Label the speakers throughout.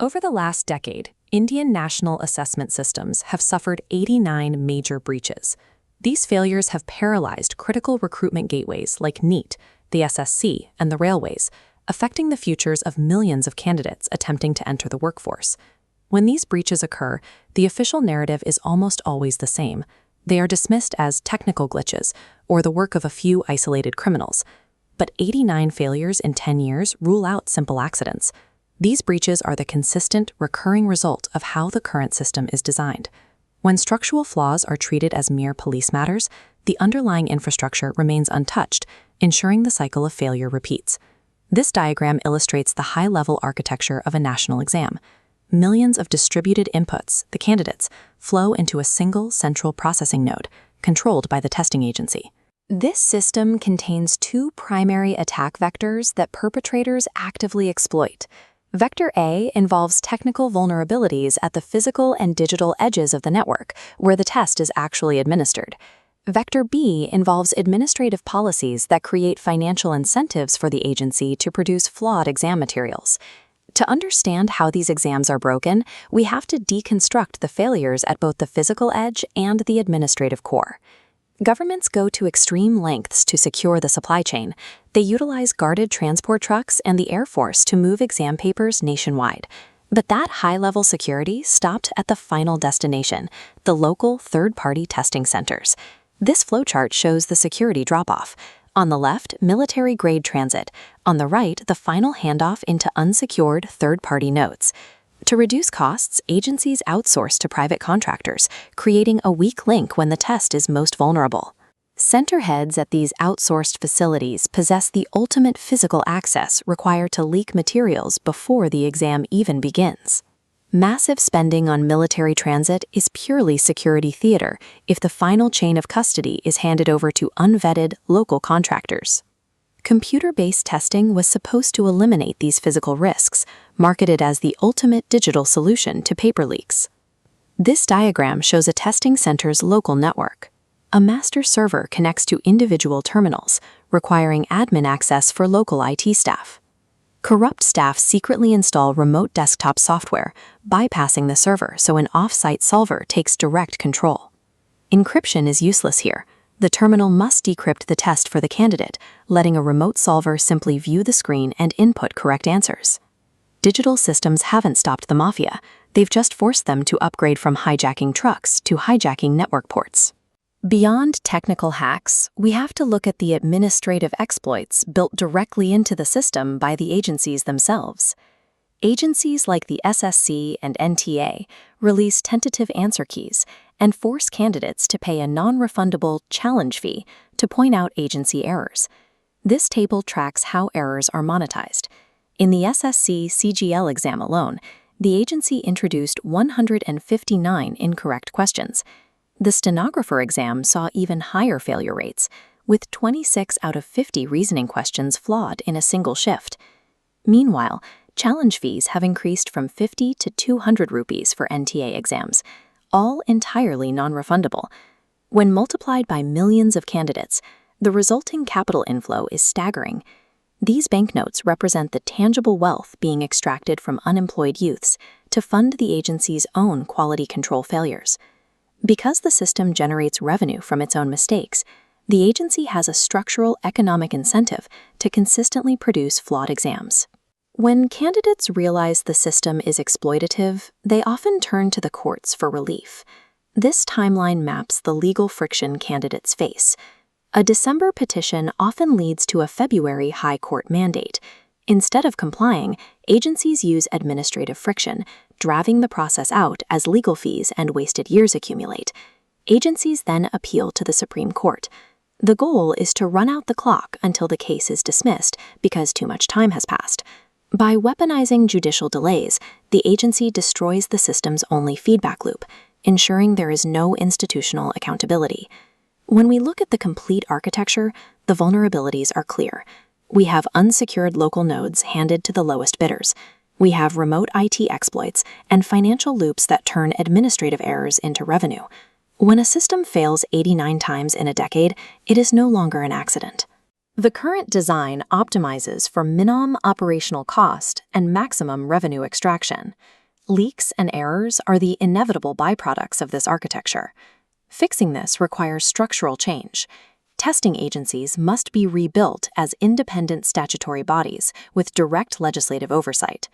Speaker 1: Over the last decade, Indian national assessment systems have suffered 89 major breaches. These failures have paralyzed critical recruitment gateways like NEET, the SSC, and the railways, affecting the futures of millions of candidates attempting to enter the workforce. When these breaches occur, the official narrative is almost always the same. They are dismissed as technical glitches or the work of a few isolated criminals. But 89 failures in 10 years rule out simple accidents. These breaches are the consistent, recurring result of how the current system is designed. When structural flaws are treated as mere police matters, the underlying infrastructure remains untouched, ensuring the cycle of failure repeats. This diagram illustrates the high-level architecture of a national exam. Millions of distributed inputs, the candidates, flow into a single central processing node, controlled by the testing agency. This system contains two primary attack vectors that perpetrators actively exploit. Vector A involves technical vulnerabilities at the physical and digital edges of the network, where the test is actually administered. Vector B involves administrative policies that create financial incentives for the agency to produce flawed exam materials. To understand how these exams are broken, we have to deconstruct the failures at both the physical edge and the administrative core. Governments go to extreme lengths to secure the supply chain. They utilize guarded transport trucks and the Air Force to move exam papers nationwide. But that high-level security stopped at the final destination, the local third-party testing centers. This flowchart shows the security drop-off. On the left, military-grade transit. On the right, the final handoff into unsecured third-party nodes. To reduce costs, agencies outsource to private contractors, creating a weak link when the test is most vulnerable. Center heads at these outsourced facilities possess the ultimate physical access required to leak materials before the exam even begins. Massive spending on military transit is purely security theater if the final chain of custody is handed over to unvetted local contractors. Computer-based testing was supposed to eliminate these physical risks, marketed as the ultimate digital solution to paper leaks. This diagram shows a testing center's local network. A master server connects to individual terminals, requiring admin access for local IT staff. Corrupt staff secretly install remote desktop software, bypassing the server so an off-site solver takes direct control. Encryption is useless here. The terminal must decrypt the test for the candidate, letting a remote solver simply view the screen and input correct answers. Digital systems haven't stopped the mafia. They've just forced them to upgrade from hijacking trucks to hijacking network ports. Beyond technical hacks, we have to look at the administrative exploits built directly into the system by the agencies themselves. Agencies like the SSC and NTA release tentative answer keys and force candidates to pay a non-refundable challenge fee to point out agency errors. This table tracks how errors are monetized. In the SSC CGL exam alone, the agency introduced 159 incorrect questions. The stenographer exam saw even higher failure rates, with 26 out of 50 reasoning questions flawed in a single shift. Meanwhile, challenge fees have increased from 50 to 200 rupees for NTA exams, all entirely non-refundable. When multiplied by millions of candidates, the resulting capital inflow is staggering. These banknotes represent the tangible wealth being extracted from unemployed youths to fund the agency's own quality control failures. Because the system generates revenue from its own mistakes, the agency has a structural economic incentive to consistently produce flawed exams. When candidates realize the system is exploitative, they often turn to the courts for relief. This timeline maps the legal friction candidates face. A December petition often leads to a February High Court mandate. Instead of complying, agencies use administrative friction, driving the process out as legal fees and wasted years accumulate. Agencies then appeal to the Supreme Court. The goal is to run out the clock until the case is dismissed because too much time has passed. By weaponizing judicial delays, the agency destroys the system's only feedback loop, ensuring there is no institutional accountability. When we look at the complete architecture, the vulnerabilities are clear. We have unsecured local nodes handed to the lowest bidders. We have remote IT exploits and financial loops that turn administrative errors into revenue. When a system fails 89 times in a decade, it is no longer an accident. The current design optimizes for minimum operational cost and maximum revenue extraction. Leaks and errors are the inevitable byproducts of this architecture. Fixing this requires structural change. Testing agencies must be rebuilt as independent statutory bodies with direct legislative oversight.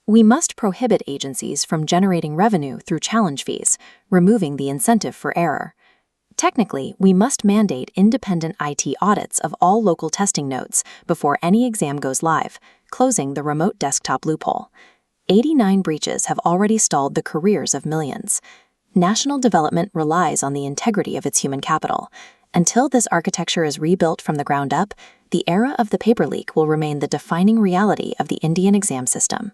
Speaker 1: We must prohibit agencies from generating revenue through challenge fees, removing the incentive for error. Technically, we must mandate independent IT audits of all local testing nodes before any exam goes live, closing the remote desktop loophole. 89 breaches have already stalled the careers of millions. National development relies on the integrity of its human capital. Until this architecture is rebuilt from the ground up, the era of the paper leak will remain the defining reality of the Indian exam system.